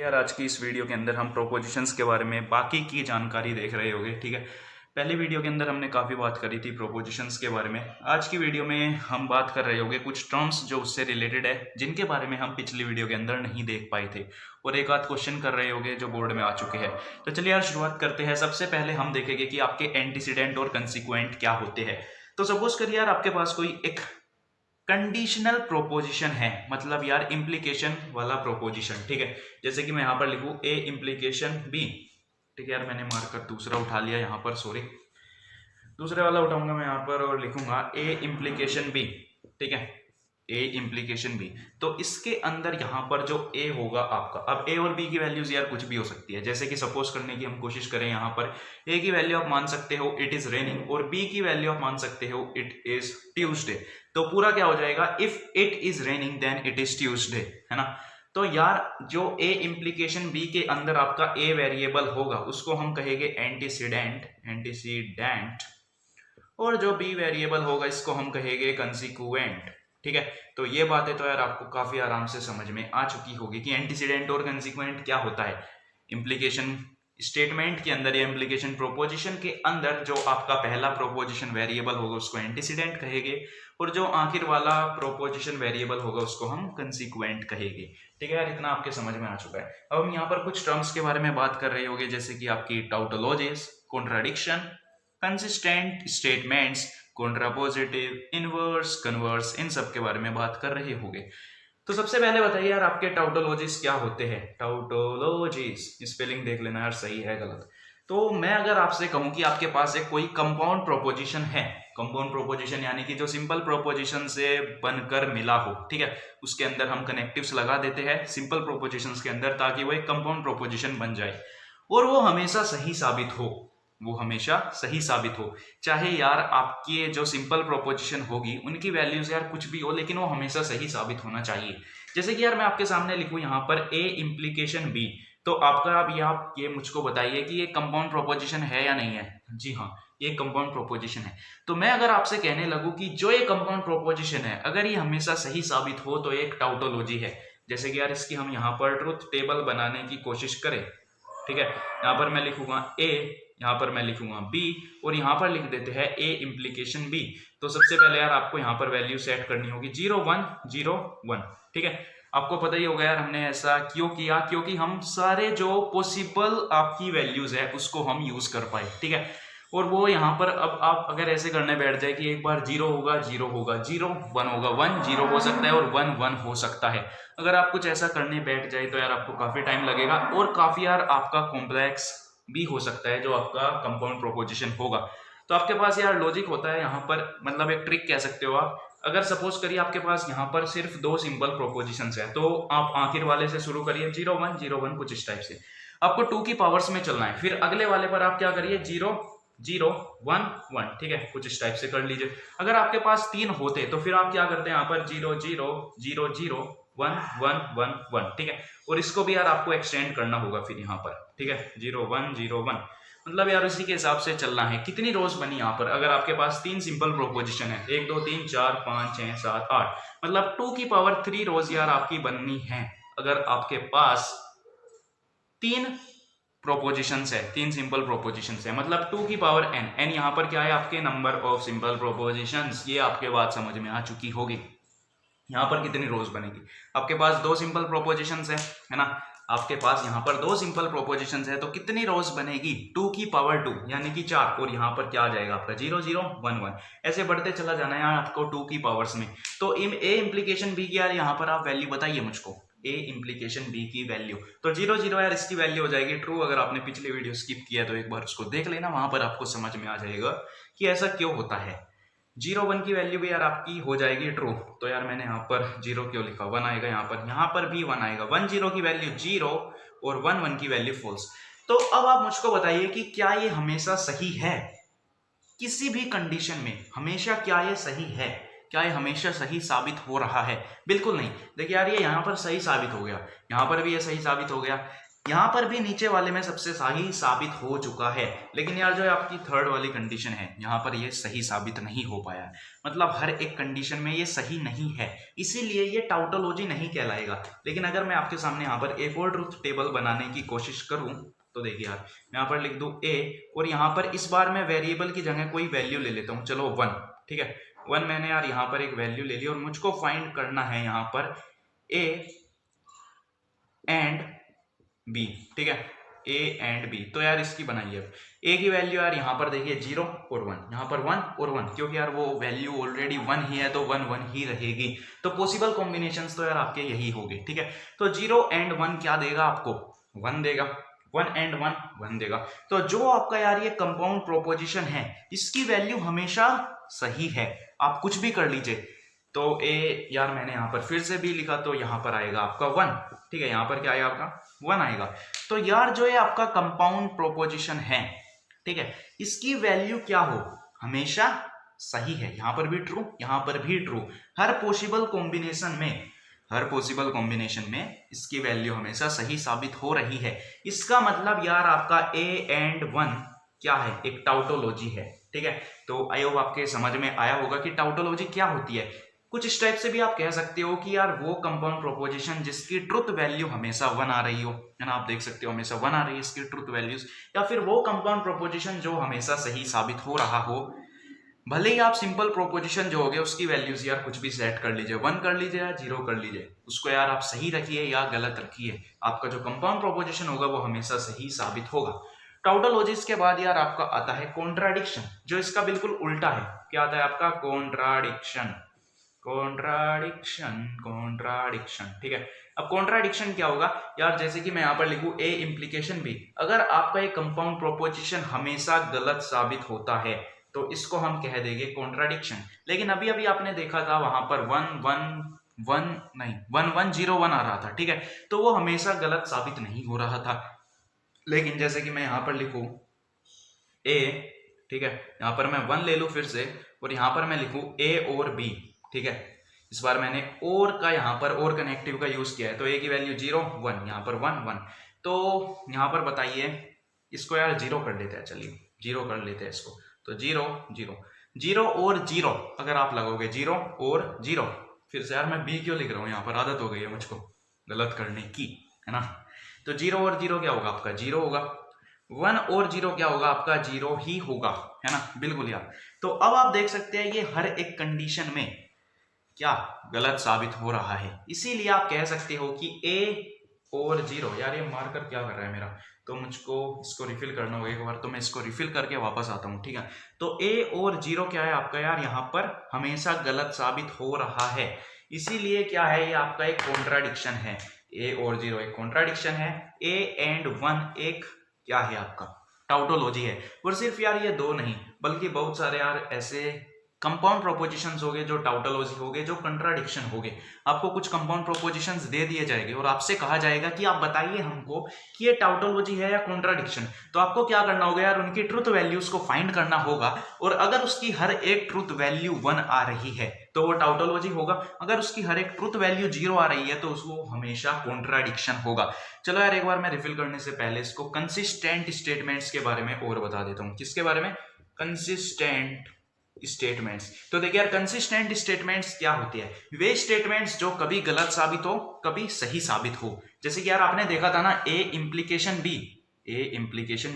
यार आज की इस वीडियो के अंदर हम प्रोपोजिशंस के बारे में बाकी की जानकारी देख रहे होंगे। ठीक है, पहले वीडियो के अंदर हमने काफ़ी बात करी थी प्रोपोजिशंस के बारे में। आज की वीडियो में हम बात कर रहे होंगे कुछ टर्म्स जो उससे रिलेटेड है, जिनके बारे में हम पिछली वीडियो के अंदर नहीं देख पाए थे, और एक आध क्वेश्चन कर रहे होंगे जो बोर्ड में आ चुके हैं। तो चलिए यार शुरुआत करते हैं। सबसे पहले हम देखेंगे कि आपके एंटीसीडेंट और कंसिक्वेंट क्या होते हैं। तो सपोज करिए यार आपके पास कोई एक कंडीशनल प्रोपोजिशन है, मतलब यार इम्प्लीकेशन वाला प्रोपोजिशन। ठीक है, जैसे कि मैं यहां पर लिखूं ए इम्प्लीकेशन बी। ठीक है यार, मैंने मार्कर दूसरा उठा लिया यहाँ पर, सॉरी, दूसरे वाला उठाऊंगा मैं यहाँ पर और लिखूंगा ए इम्प्लीकेशन बी। ठीक है, ए इम्प्लीकेशन बी। तो इसके अंदर यहाँ पर जो ए होगा आपका, अब ए और बी की वैल्यूज यार कुछ भी हो सकती है। जैसे कि सपोज करने की हम कोशिश करें, यहाँ पर ए की वैल्यू आप मान सकते हो इट इज रेनिंग, और बी की वैल्यू आप मान सकते हो इट इज ट्यूसडे। तो पूरा क्या हो जाएगा, if it is raining then it is Tuesday, है ना। तो यार जो ए इम्प्लीकेशन बी के अंदर आपका ए वेरिएबल होगा उसको हम कहेंगे एंटीसीडेंट, एंटीसीडेंट, और जो बी वेरिएबल होगा इसको हम कहेंगे कंसिक्वेंट। ठीक है, तो ये बातें तो यार आपको काफी आराम से समझ में आ चुकी होगी कि एंटीसीडेंट और कंसिक्वेंट क्या होता है। इम्प्लीकेशन स्टेटमेंट के अंदर या इम्प्लीकेशन प्रोपोजिशन के अंदर जो आपका पहला प्रोपोजिशन वेरिएबल होगा उसको एंटीसीडेंट कहेंगे, और जो आखिर वाला प्रोपोजिशन वेरिएबल होगा उसको हम कंसिक्वेंट कहेंगे। ठीक है यार, इतना आपके समझ में आ चुका है। अब हम यहाँ पर कुछ टर्म्स के बारे में बात कर रहे होंगे, जैसे कि आपकी tautologies, contradiction, consistent statements, contrapositive, inverse, converse, इन सब के बारे में बात कर रहे होंगे। तो सबसे पहले बताइए यार आपके टाउटोलॉजीज क्या होते हैं। टाउटोलॉजीज स्पेलिंग देख लेना यार, सही है गलत। तो मैं अगर आपसे कहूं कि आपके पास एक कोई कंपाउंड प्रोपोजिशन है, कंपाउंड प्रोपोजिशन यानी कि जो सिंपल प्रोपोजिशन से बनकर मिला हो, ठीक है, उसके अंदर हम कनेक्टिव्स लगा देते हैं सिंपल प्रोपोजिशंस के अंदर, ताकि वो एक कंपाउंड प्रोपोजिशन बन जाए और वो हमेशा सही साबित हो, वो हमेशा सही साबित हो। चाहे यार आपकी जो सिंपल प्रोपोजिशन होगी उनकी वैल्यूज यार कुछ भी हो, लेकिन वो हमेशा सही साबित होना चाहिए। जैसे कि यार मैं आपके सामने लिखूं यहाँ पर ए इम्प्लीकेशन बी, तो आपका अब आप ये मुझको बताइए कि ये कंपाउंड प्रोपोजिशन है या नहीं है। जी हाँ, ये कंपाउंड प्रोपोजिशन है। तो मैं अगर आपसे कहने लगूं कि जो ये कंपाउंड प्रोपोजिशन है अगर ये हमेशा सही साबित हो तो ये एक टाउटोलॉजी है। जैसे कि यार इसकी हम यहाँ पर ट्रुथ टेबल बनाने की कोशिश करें। ठीक है, यहाँ पर मैं लिखूंगा ए, यहाँ पर मैं लिखूंगा बी, और यहाँ पर लिख देते हैं ए इम्प्लीकेशन बी। तो सबसे पहले यार आपको यहाँ पर वैल्यू सेट करनी होगी 0 1 0 1। ठीक है, आपको पता ही होगा यार हमने ऐसा क्यों किया, क्योंकि हम सारे जो पॉसिबल आपकी वैल्यूज है उसको हम यूज कर पाए। ठीक है, और वो यहाँ पर अब आप अगर ऐसे करने बैठ जाए कि एक बार 0 होगा 0 होगा, 0 1 होगा, 1 0 हो सकता है और 1 1 हो सकता है। अगर आप कुछ ऐसा करने बैठ जाए तो यार आपको काफी टाइम लगेगा और काफी यार आपका कॉम्प्लेक्स भी हो सकता है जो आपका कंपाउंड प्रोपोजिशन होगा। तो आपके पास यार लॉजिक होता है यहाँ पर, मतलब एक ट्रिक कह सकते हो आप। अगर सपोज करिए आपके पास यहाँ पर सिर्फ दो सिंपल प्रोपोजिशंस है, तो आप आखिर वाले से शुरू करिए 0 1 0 1 कुछ इस टाइप से। आपको 2 की पावर्स में चलना है, फिर अगले वाले पर आप क्या करिए 0 0 1 1। ठीक है, कुछ इस टाइप से कर लीजिए। अगर आपके पास 3 होते तो फिर आप क्या करते हैं यहाँ पर 0 0 0 0 1 1 1 1। ठीक है, और इसको भी यार आपको एक्सटेंड करना होगा फिर यहाँ पर। ठीक है, 0 1 0 1, मतलब यार इसी के हिसाब से चलना है। कितनी रोज बनी यहाँ पर, अगर आपके पास 3 सिंपल प्रोपोजिशन है, 1 2 3 4 5 6 7 8, मतलब 2 की पावर 3 रोज यार आपकी बननी है। अगर आपके पास 3 प्रोपोजिशंस है, 3 सिंपल प्रोपोजिशंस है, मतलब 2 की पावर n, n यहाँ पर क्या है आपके नंबर ऑफ सिंपल प्रोपोजिशंस। ये आपके बात समझ में आ चुकी होगी। यहाँ पर कितनी रोज बनेगी, आपके पास 2 सिंपल प्रोपोजिशंस है ना, आपके पास यहाँ पर 2 सिंपल प्रोपोजिशंस है, तो कितनी रोज बनेगी 2 की पावर 2 यानी कि 4, और यहाँ पर क्या आ जाएगा आपका 0 0 1 1। ऐसे बढ़ते चला जाना है आपको 2 की पावर्स में। तो ए इम्प्लीकेशन बी की यार यहाँ पर आप वैल्यू बताइए मुझको, ए इम्प्लीकेशन बी की वैल्यू। तो 0 0 यार इसकी वैल्यू हो जाएगी ट्रू। अगर आपने पिछले वीडियो स्किप किया तो एक बार उसको देख लेना, वहां पर आपको समझ में आ जाएगा कि ऐसा क्यों होता है। 0 1 की वैल्यू भी यार आपकी हो जाएगी ट्रू। तो यार मैंने यहाँ पर 0 क्यों लिखा, 1 आएगा यहाँ पर भी 1 आएगा। 1 0 की वैल्यू 0 और 1 1 की वैल्यू फॉल्स। तो अब आप मुझको बताइए कि क्या ये हमेशा सही है, किसी भी कंडीशन में हमेशा क्या ये सही है, क्या ये हमेशा सही साबित हो रहा है? बिल्कुल नहीं। देखिए यार ये यहाँ पर सही साबित हो गया, यहाँ पर भी ये सही साबित हो गया। यहाँ पर भी नीचे वाले में सबसे सही साबित हो चुका है, लेकिन यार जो है आपकी थर्ड वाली कंडीशन है यहाँ पर ये सही साबित नहीं हो पाया है। मतलब हर एक कंडीशन में ये सही नहीं है, इसीलिए ये टाउटोलॉजी नहीं कहलाएगा। लेकिन अगर मैं आपके सामने यहाँ पर एक और ट्रुथ टेबल बनाने की कोशिश करूँ तो देखिए यार, मैं यहाँ पर लिख दूँ a और यहाँ पर इस बार मैं वेरिएबल की जगह कोई वैल्यू ले लेता हूँ, चलो 1, ठीक है। 1 मैंने यार यहाँ पर एक वैल्यू ले ली और मुझको फाइंड करना है यहाँ पर a एंड b, ठीक है, a एंड b। तो यार इसकी बनाइए अब। a की वैल्यू यार यहाँ पर देखिए 0 और 1, यहाँ पर 1 और 1, क्योंकि यार वो वैल्यू ऑलरेडी 1 ही है तो 1 1 ही रहेगी। तो पॉसिबल कॉम्बिनेशंस तो यार आपके यही होंगे, ठीक है। तो 0 एंड 1 क्या देगा आपको, 1 देगा, 1 एंड 1 1 देगा। तो जो आपका यार ये कंपाउंड प्रोपोजिशन है इसकी वैल्यू हमेशा सही है, आप कुछ भी कर लीजिए। तो a यार मैंने यहाँ पर फिर से b लिखा तो यहाँ पर आएगा आपका 1, ठीक है, यहाँ पर क्या आएगा आपका 1 आएगा। तो यार जो ये आपका कंपाउंड प्रोपोजिशन है, ठीक है, इसकी वैल्यू क्या हो, हमेशा सही है। यहाँ पर भी ट्रू, यहाँ पर भी ट्रू, हर पॉसिबल कॉम्बिनेशन में इसकी वैल्यू हमेशा सही साबित हो रही है। इसका मतलब यार आपका a एंड 1 क्या है, एक टाउटोलॉजी है, ठीक है। तो आई होप आपके समझ में आया होगा कि टाउटोलॉजी क्या होती है। कुछ इस टाइप से भी आप कह सकते हो कि यार वो कंपाउंड प्रोपोजिशन जिसकी ट्रुथ वैल्यू हमेशा 1 आ रही हो, है ना, आप देख सकते हो हमेशा 1 आ रही है इसकी ट्रुथ वैल्यूज, या फिर वो कंपाउंड प्रोपोजिशन जो हमेशा सही साबित हो रहा हो। भले ही आप सिंपल प्रोपोजिशन जो होगे उसकी वैल्यूज यार कुछ भी सेट कर लीजिए, 1 कर लीजिए या 0 कर लीजिए, उसको यार आप सही रखिए या गलत रखिए, आपका जो कंपाउंड प्रोपोजिशन होगा वो हमेशा सही साबित होगा। टाउटोलॉजीज के बाद यार आपका आता है कॉन्ट्राडिक्शन, जो इसका बिल्कुल उल्टा है। क्या आता है आपका कॉन्ट्राडिक्शन, ठीक है। अब कॉन्ट्राडिक्शन क्या होगा यार, जैसे कि मैं यहाँ पर लिखूं a इम्प्लीकेशन b, अगर आपका एक कंपाउंड प्रोपोजिशन हमेशा गलत साबित होता है तो इसको हम कह देंगे कॉन्ट्राडिक्शन। लेकिन अभी अभी आपने देखा था वहां पर 1 1 0 1 आ रहा था, ठीक है, तो वो हमेशा गलत साबित नहीं हो रहा था। लेकिन जैसे कि मैं यहाँ पर लिखूं a, ठीक है, यहाँ पर मैं 1 ले लूं फिर से और यहाँ पर मैं लिखूं a और b, ठीक है। इस बार मैंने और का यहाँ पर और कनेक्टिव का यूज किया है, तो a की वैल्यू 0 1, यहाँ पर 1 1। तो यहाँ पर बताइए इसको यार 0 कर लेते हैं, चलिए 0 कर लेते हैं इसको। तो 0 0 0 और 0 अगर आप लगोगे 0 और 0, फिर से यार मैं b क्यों लिख रहा हूँ, यहाँ पर आदत हो गई है मुझको गलत करने की, है ना। तो 0 और 0 क्या होगा आपका 0 होगा, 1 और 0 क्या होगा आपका 0 ही होगा, है ना, बिल्कुल यार। तो अब आप देख सकते हैं ये हर एक कंडीशन में क्या गलत साबित हो रहा है, इसीलिए आप कह सकते हो कि a और 0, यार ये मार्कर क्या कर रहा है मेरा, तो मुझको इसको रिफिल करना होगा एक बार, तो मैं इसको रिफिल करके वापस आता हूँ, ठीक है। तो a और 0 क्या है आपका यार यहाँ पर हमेशा गलत साबित हो रहा है, इसीलिए क्या है ये आपका एक कॉन्ट्राडिक्शन है। a और 0 एक कॉन्ट्राडिक्शन है, a एंड 1 एक क्या है आपका टाउटोलॉजी है। और सिर्फ यार ये दो नहीं बल्कि बहुत सारे यार ऐसे कंपाउंड प्रोपोजिशंस हो गए जो टाउटोलॉजी हो गए, जो कंट्राडिक्शन हो गए। आपको कुछ कंपाउंड प्रोपोजिशंस दे दिए जाएंगे और आपसे कहा जाएगा कि आप बताइए हमको कि ये टाउटोलॉजी है या कॉन्ट्राडिक्शन। तो आपको क्या करना होगा यार, उनकी ट्रुथ वैल्यूज को फाइंड करना होगा, और अगर उसकी हर एक ट्रुथ वैल्यू 1 आ रही है तो वो टाउटोलॉजी होगा, अगर उसकी हर एक ट्रुथ वैल्यू 0 आ रही है तो उसको हमेशा कॉन्ट्राडिक्शन होगा। चलो यार एक बार मैं रिफिल करने से पहले इसको कंसिस्टेंट स्टेटमेंट्स के बारे में और बता देता हूँ। किसके बारे में, कंसिस्टेंट स्टेटमेंट्स। तो देखिए यार कंसिस्टेंट स्टेटमेंट्स क्या होती है, वे स्टेटमेंट्स जो कभी गलत साबित हो कभी सही साबित हो। जैसे कि यार आपने देखा था ना a इम्प्लीकेशन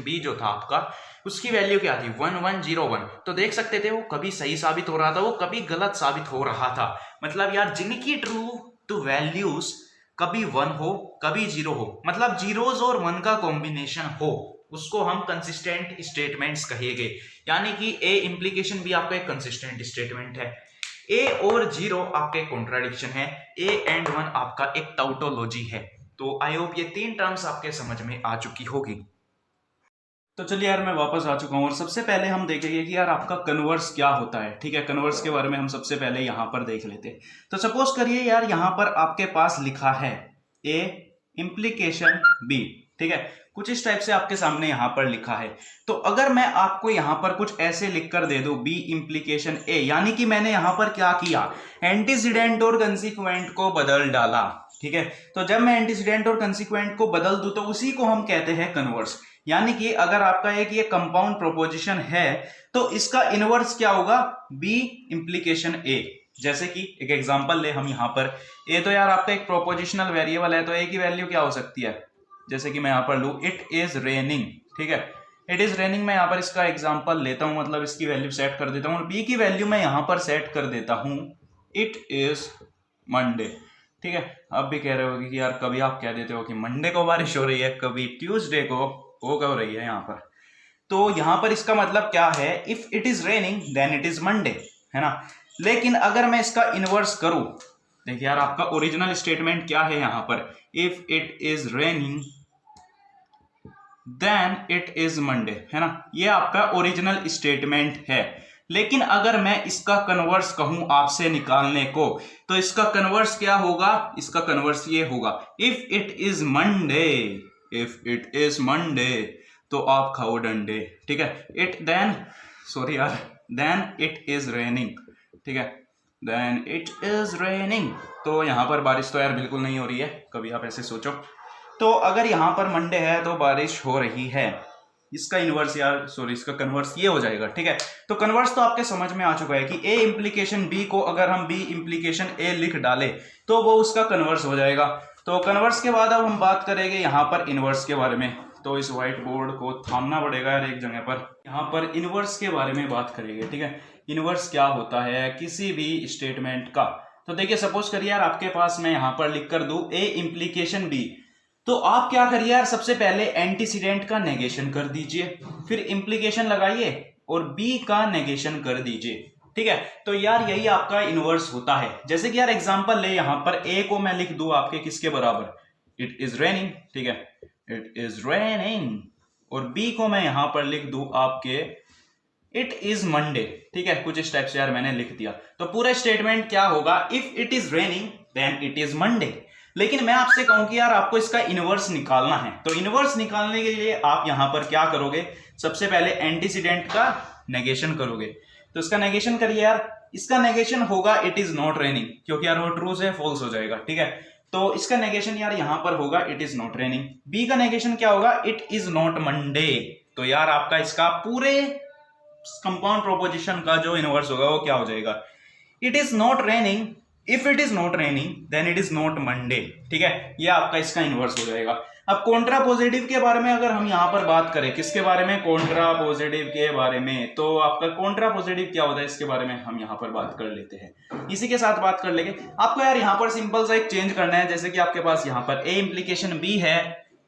b जो था आपका, उसकी वैल्यू क्या थी 1 1 0 1। तो देख सकते थे वो कभी सही साबित हो रहा था, वो कभी गलत साबित हो रहा था। मतलब यार जिनकी ट्रू वैल्यूज कभी 1 हो कभी 0 हो, मतलब जीरोज और 1 का कॉम्बिनेशन हो, उसको हम कंसिस्टेंट स्टेटमेंट्स कहेंगे। यानी कि a इम्प्लीकेशन भी आपका एक कंसिस्टेंट स्टेटमेंट है, a और 0 आपके कॉन्ट्राडिक्शन है, a एंड 1 आपका एक टाउटोलॉजी है। तो आई होप ये 3 टर्म्स आपके समझ में आ चुकी होगी। तो चलिए यार मैं वापस आ चुका हूँ और सबसे पहले हम देखेंगे कि यार आपका कन्वर्स क्या होता है, ठीक है। कन्वर्स के बारे में हम सबसे पहले यहाँ पर देख लेते हैं। तो सपोज करिए यार यहाँ पर आपके पास लिखा है a इम्प्लीकेशन b, ठीक है, कुछ इस टाइप से आपके सामने यहाँ पर लिखा है। तो अगर मैं आपको यहाँ पर कुछ ऐसे लिखकर दे दूं b इम्प्लीकेशन a, यानी कि मैंने यहाँ पर क्या किया, एंटीसीडेंट और कंसीक्वेंट को बदल डाला, ठीक है। तो जब मैं एंटीसीडेंट और कंसीक्वेंट को बदल दूं तो उसी को हम कहते हैं कन्वर्स। यानी कि अगर आपका एक ये कंपाउंड प्रोपोजिशन है तो इसका इनवर्स क्या होगा, बी इंप्लीकेशन ए। जैसे कि एक एग्जांपल ले हम यहां पर, ए तो यार आपका एक प्रोपोजिशनल वेरिएबल है, तो ए की वैल्यू क्या हो सकती है, जैसे कि मैं यहां पर लू इट इज रेनिंग, ठीक है, इट इज रेनिंग। मैं यहां पर इसका एग्जांपल लेता हूं, मतलब इसकी वैल्यू सेट कर देता हूं, और बी की वैल्यू मैं यहां पर सेट कर देता हूं इट इज मंडे, ठीक है। अब भी कह रहे होगे कि यार कभी आप कह देते हो कि मंडे को बारिश हो रही है, कभी ट्यूसडे को हो रही है यहाँ पर। तो यहाँ पर इसका मतलब क्या है, if it is raining then it is Monday, है ना। लेकिन अगर मैं इसका इनवर्स करूं, देखिए यार आपका ओरिजिनल स्टेटमेंट क्या है यहाँ पर, if it is raining then it is Monday, है ना, ये आपका ओरिजिनल स्टेटमेंट है। लेकिन अगर मैं इसका कन्वर्स कहूं आपसे निकालने को, तो इसका कन्वर्स क्या होगा, इसका कन्वर्स ये होगा, if it is Monday, if it is Monday तो आप खाओ डंडे, ठीक है। इट देन सॉरी यार देन इट इज रेनिंग, ठीक है, देन इट इज रेनिंग। तो यहां पर बारिश तो यार बिल्कुल नहीं हो रही है, कभी आप ऐसे सोचो। तो अगर यहां पर मंडे है तो बारिश हो रही है, इसका इनवर्स यार सॉरी इसका कन्वर्स ये हो जाएगा, ठीक है। तो कन्वर्स तो आपके समझ में आ चुका है कि ए इंप्लीकेशन बी को अगर हम बी इंप्लीकेशन ए लिख डाले तो वो उसका कन्वर्स हो जाएगा। तो कन्वर्स के बाद अब हम बात करेंगे यहाँ पर इनवर्स के बारे में। तो इस व्हाइट बोर्ड को थामना पड़ेगा यार एक जगह पर, यहाँ पर इनवर्स के बारे में बात करेंगे, ठीक है। इनवर्स क्या होता है किसी भी स्टेटमेंट का। तो देखिए सपोज करिए यार आपके पास मैं यहाँ पर लिख कर दूं ए इंप्लीकेशन बी, तो आप क्या करिए यार, सबसे पहले एंटीसीडेंट का नेगेशन कर दीजिए, फिर इंप्लीकेशन लगाइए और बी का नेगेशन कर दीजिए, ठीक है। तो यार यही आपका इनवर्स होता है। जैसे कि यार एग्जांपल ले, यहां पर ए को मैं लिख दूं आपके किसके बराबर, इट इज रेनिंग, ठीक है, इट इज रेनिंग, और बी को मैं यहां पर लिख दूं आपके इट इज मंडे, ठीक है। कुछ इस टाइप से यार मैंने लिख दिया। तो पूरा स्टेटमेंट क्या होगा, if it is raining then it is Monday. लेकिन मैं आपसे कहूं कि यार आपको इसका इनवर्स निकालना है, तो इनवर्स निकालने के लिए आप यहां पर क्या करोगे, सबसे पहले एंटीसीडेंट का नेगेशन करोगे। तो इसका नेगेशन करिए यार, इसका नेगेशन होगा इट इज नॉट रेनिंग, क्योंकि यार वो ट्रू से फॉल्स हो जाएगा, ठीक है। तो इसका नेगेशन यार यहां पर होगा it is not raining. B का नेगेशन क्या होगा, इट इज नॉट मंडे। तो यार आपका इसका पूरे कंपाउंड प्रोपोजिशन का जो इनवर्स होगा वो क्या हो जाएगा, it is not raining, if it is not raining then it is not Monday, ठीक है। ये आपका इसका इनवर्स हो जाएगा। अब कॉन्ट्रा पॉजिटिव के बारे में अगर हम यहां पर बात करें, किसके बारे में, कॉन्ट्रा पॉजिटिव के बारे में, तो आपका कॉन्ट्रा पॉजिटिव क्या होता है इसके बारे में हम यहां पर बात कर लेते हैं। इसी के साथ बात कर लेंगे। आपको यार यहां पर सिंपल सा एक चेंज करना है। जैसे कि आपके पास यहां पर ए इंप्लीकेशन बी है,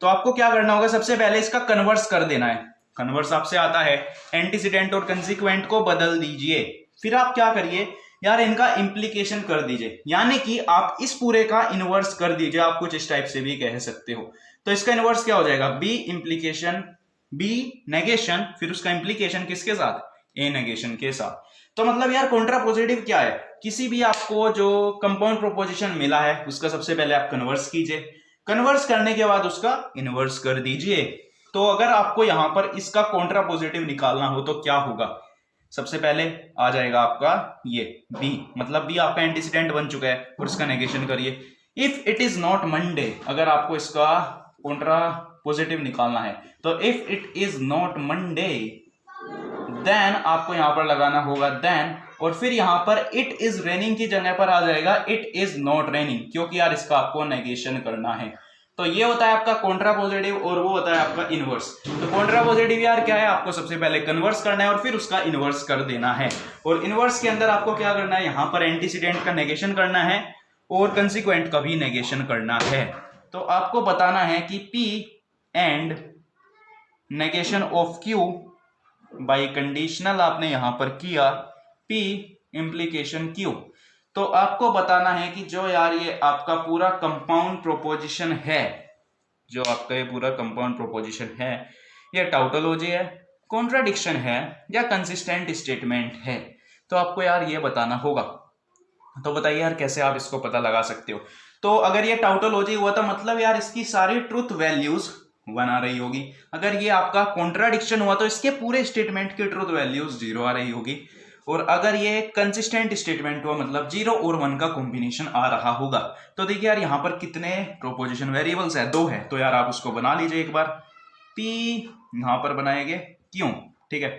तो आपको क्या करना होगा, सबसे पहले इसका कन्वर्स कर देना है। कन्वर्स आपसे आता है, एंटीसीडेंट और कंसीक्वेंट को बदल दीजिए। फिर आप क्या करिए यार, इनका इंप्लीकेशन कर दीजिए, यानी कि आप इस पूरे का इनवर्स कर दीजिए। आप कुछ इस टाइप से भी कह सकते हो। तो इसका इनवर्स क्या हो जाएगा, बी इंप्लीकेशन बी नेगेशन, फिर उसका इंप्लीकेशन किसके साथ, ए नेगेशन के साथ। तो मतलब यार कॉन्ट्रा पॉजिटिव क्या है, किसी भी आपको जो कंपाउंड प्रोपोजिशन मिला है उसका सबसे पहले आप कन्वर्स कीजिए, कन्वर्स करने के बाद उसका इनवर्स कर दीजिए। तो अगर आपको यहां पर इसका कॉन्ट्रा पॉजिटिव निकालना हो तो क्या होगा, सबसे पहले आ जाएगा आपका ये बी, मतलब बी आपका एंटीसीडेंट बन चुका है, और इसका नेगेशन करिए। If it is not Monday, अगर आपको इसका कॉन्ट्रा पॉजिटिव निकालना है तो if it is not Monday then आपको यहां पर लगाना होगा देन, और फिर यहां पर इट इज रेनिंग की जगह पर आ जाएगा इट इज नॉट रेनिंग, क्योंकि यार इसका आपको नेगेशन करना है। तो ये होता है आपका कॉन्ट्रा पॉजिटिव और वो होता है आपका इनवर्स। तो कॉन्ट्रा पॉजिटिव यार क्या है, आपको सबसे पहले कन्वर्स करना है और फिर उसका इनवर्स कर देना है। और इनवर्स के अंदर आपको क्या करना है, यहां पर एंटीसीडेंट का नेगेशन करना है और कंसीक्वेंट का भी नेगेशन करना है। तो आपको बताना है कि P and negation of Q by conditional आपने यहां पर किया P इंप्लीकेशन Q। तो आपको बताना है कि जो यार ये आपका पूरा कंपाउंड प्रोपोजिशन है, जो आपका ये पूरा कंपाउंड प्रोपोजिशन है, ये टाउटोलॉजी है, कॉन्ट्राडिक्शन है या कंसिस्टेंट स्टेटमेंट है। तो आपको यार ये बताना होगा। तो बताइए यार कैसे आप इसको पता लगा सकते हो। तो अगर ये टाउटोलॉजी हुआ तो मतलब यार इसकी सारी ट्रुथ वैल्यूज 1 आ रही होगी। अगर ये आपका कॉन्ट्राडिक्शन हुआ तो इसके पूरे स्टेटमेंट की ट्रुथ वैल्यूज 0 आ रही होगी। और अगर ये कंसिस्टेंट स्टेटमेंट हुआ मतलब 0 और 1 का कॉम्बिनेशन आ रहा होगा। तो देखिए यार यहाँ पर कितने प्रोपोजिशन वेरिएबल्स है, 2 है, तो यार आप उसको बना लीजिए एक बार। P यहाँ पर बनाएंगे क्यों, ठीक है,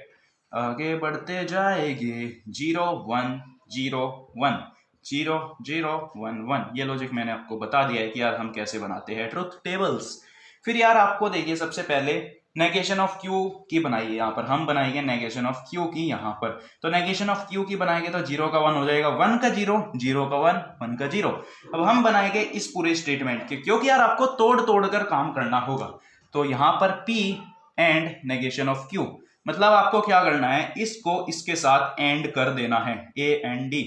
आगे बढ़ते जाएंगे 0 1 0 1 0 0 1 1, ये लॉजिक मैंने आपको बता दिया है कि यार हम कैसे बनाते हैं ट्रुथ टेबल्स। फिर यार आपको देखिए सबसे पहले नेगेशन ऑफ क्यू की बनाइए, यहाँ पर हम बनाएंगे नेगेशन ऑफ क्यू की यहाँ पर। तो नेगेशन ऑफ क्यू की बनाएंगे तो 0 का 1 हो जाएगा, 1 का 0, 0 का 1, 1 का 0। अब हम बनाएंगे इस पूरे स्टेटमेंट के, क्योंकि यार आपको तोड़ तोड़ कर काम करना होगा। तो यहाँ पर P and negation of Q, मतलब आपको क्या करना है, इसको इसके साथ एंड कर देना है, A एंड D,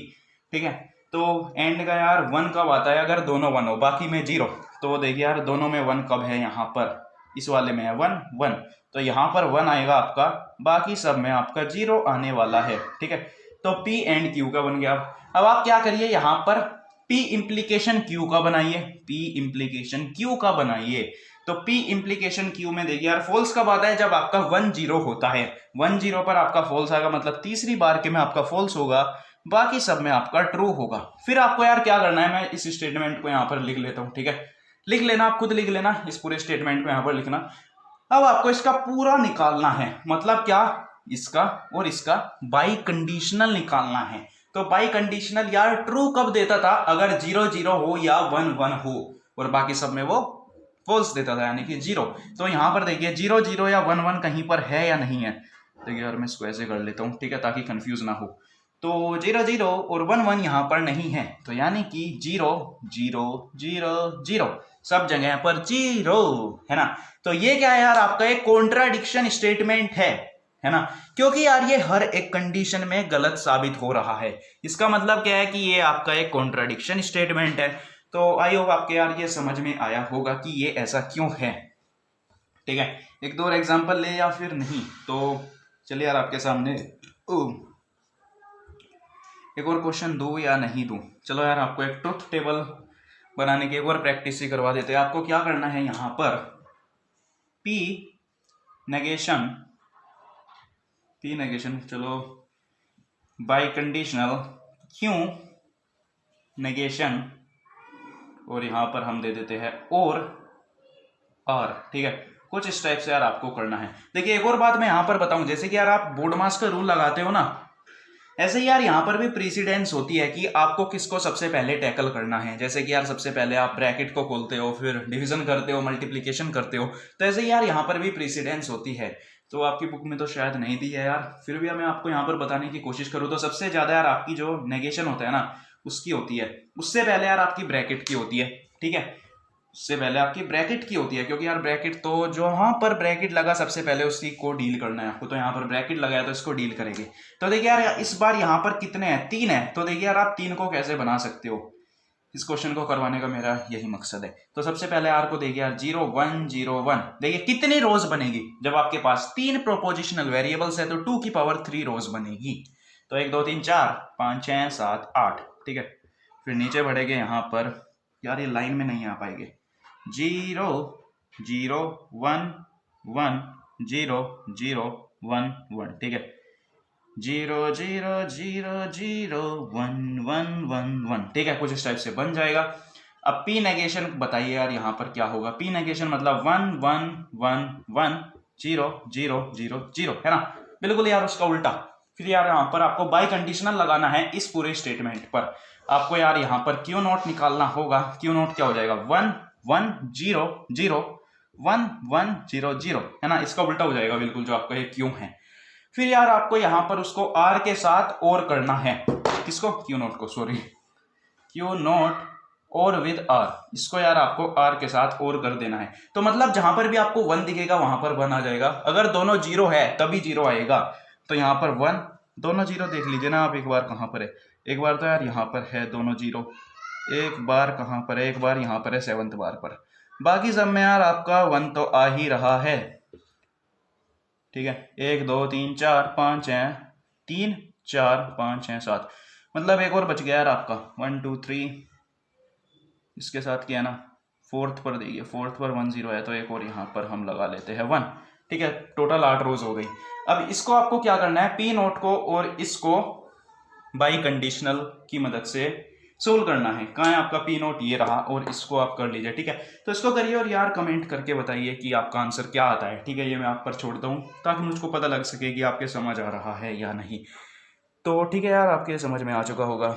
ठीक है। तो एंड का यार 1 कब आता है, अगर दोनों 1 हो, बाकी में 0। तो देखिए यार दोनों में 1 कब है, यहाँ पर इस वाले में है 1 1, तो यहाँ पर 1 आएगा आपका, बाकी सब में आपका 0 आने वाला है, ठीक है। तो P एंड Q का बन गया। अब आप क्या करिए, यहाँ पर P इम्प्लीकेशन Q का बनाइए, P इम्प्लीकेशन Q का बनाइए। तो P इम्प्लीकेशन Q में देखिए यार फॉल्स कब आता है, जब आपका 1 0 होता है, 1 0 पर आपका फॉल्स आएगा, मतलब तीसरी बार के में आपका फॉल्स होगा, बाकी सब में आपका ट्रू होगा। फिर आपको यार क्या करना है, मैं इस स्टेटमेंट को यहाँ पर लिख लेता हूँ, ठीक है, लिख लेना, आप खुद लिख लेना, इस पूरे स्टेटमेंट को यहाँ पर लिखना। अब आपको इसका पूरा निकालना है, मतलब क्या, इसका और इसका बाई कंडीशनल निकालना है। तो बाई कंडीशनल यार ट्रू कब देता था, अगर 0 0 हो या 1 1 हो, और बाकी सब में वो फॉल्स देता था, यानी कि 0। तो यहाँ पर देखिए 0 0 या 1 1 कहीं पर है या नहीं है। देखिए यार मैं इसको ऐसे कर लेता हूँ, ठीक है, ताकि कंफ्यूज ना हो। तो 0 0 और 1 1 यहाँ पर नहीं है, तो यानी कि 0 0 0 0 सब जगह पर 0 है ना। तो ये क्या है यार, आपका एक कॉन्ट्राडिक्शन स्टेटमेंट है ना, क्योंकि यार ये हर एक कंडीशन में गलत साबित हो रहा है। इसका मतलब क्या है कि ये आपका एक कॉन्ट्राडिक्शन स्टेटमेंट है। तो आई होप आपके यार ये समझ में आया होगा कि ये ऐसा क्यों है, ठीक है। एक दो और एग्जांपल ले या फिर नहीं, तो चलिए यार आपके सामने एक और क्वेश्चन दूं या नहीं दूं। चलो यार आपको एक ट्रुथ टेबल बनाने की एक और प्रैक्टिस ही करवा देते हैं। आपको क्या करना है, यहाँ पर P नेगेशन चलो बाई कंडीशनल Q नेगेशन, और यहाँ पर हम दे देते हैं और R, ठीक है। कुछ इस टाइप से यार आपको करना है। देखिए एक और बात मैं यहाँ पर बताऊं, जैसे कि यार आप बोर्ड मास का रूल लगाते हो ना, ऐसे ही यार यहाँ पर भी प्रीसिडेंस होती है कि आपको किसको सबसे पहले टैकल करना है। जैसे कि यार सबसे पहले आप ब्रैकेट को खोलते हो, फिर डिवीजन करते हो, मल्टीप्लिकेशन करते हो, तो ऐसे ही यार यहाँ पर भी प्रीसिडेंस होती है। तो आपकी बुक में तो शायद नहीं दी है यार, फिर भी मैं आपको यहाँ पर बताने की कोशिश करूँ तो सबसे ज्यादा यार आपकी जो नेगेशन होता है ना उसकी होती है, उससे पहले यार आपकी ब्रैकेट की होती है, ठीक है, उससे पहले आपकी ब्रैकेट की होती है। क्योंकि यार ब्रैकेट तो जो वहां पर ब्रैकेट लगा सबसे पहले उसी को डील करना है आपको। तो यहाँ पर ब्रैकेट लगाया तो इसको डील करेंगे। तो देखिए यार इस बार यहाँ पर कितने हैं, 3 है। तो देखिए यार आप 3 को कैसे बना सकते हो, इस क्वेश्चन को करवाने का मेरा यही मकसद है। तो सबसे पहले आर को देखिए यार 0 1 0 1, देखिए कितनी रोज बनेगी, जब आपके पास 3 प्रोपोजिशनल वेरिएबल्स है तो 2 की पावर 3 रोज बनेगी। तो 1 2 3 4 5 6 7 8, ठीक है। फिर नीचे बढ़ेंगे, यहाँ पर यार ये लाइन में नहीं आ पाएंगे, 0 0 1 1 0 0 1 1, ठीक है, 0 0 0 0 1 1 1 1, ठीक है, कुछ इस टाइप से बन जाएगा। अब P नेगेशन बताइए यार यहाँ पर क्या होगा। P नेगेशन मतलब 1 1 1 1 0 0 0 0, है ना, बिल्कुल यार उसका उल्टा। फिर यार यहाँ पर आपको बाई कंडीशनल लगाना है इस पूरे स्टेटमेंट पर। आपको यार यहाँ पर Q नोट निकालना होगा। Q नोट क्या हो जाएगा, 1 1 0 0 1 1 0 0, है ना, इसका उल्टा हो जाएगा बिल्कुल जो आपका ये Q है। फिर यार आपको यहाँ पर उसको R के साथ और करना है, किसको, Q नोट को, सॉरी, Q नोट और विद R, इसको यार आपको R के साथ और कर देना है। तो मतलब जहां पर भी आपको 1 दिखेगा वहां पर 1 आ जाएगा, अगर दोनों 0 है तभी 0 आएगा। तो यहाँ पर 1, दोनों 0 देख लीजिए ना आप, एक बार कहाँ पर है, एक बार तो यार यहाँ पर है दोनों 0, एक बार कहाँ पर है, एक बार यहाँ पर है 7th बार पर, बाकी सब में यार आपका 1 तो आ ही रहा है, ठीक है। 1 2 3 4 5 6 3 4 5 6 7, मतलब एक और बच गया यार आपका 1 2 3, इसके साथ क्या है ना 4th पर देखिए, 4th पर 1 0 है, तो एक और यहाँ पर हम लगा लेते हैं 1, ठीक है। टोटल 8 रोज हो गई। अब इसको आपको क्या करना है, P नोट को और इसको बाई कंडीशनल की मदद से सोल्व करना है। कहाँ है आपका पी नोट, ये रहा, और इसको आप कर लीजिए, ठीक है। तो इसको करिए और यार कमेंट करके बताइए कि आपका आंसर क्या आता है, ठीक है। ये मैं आप पर छोड़ता हूँ ताकि मुझको पता लग सके कि आपके समझ आ रहा है या नहीं। तो ठीक है यार, आपके समझ में आ चुका होगा।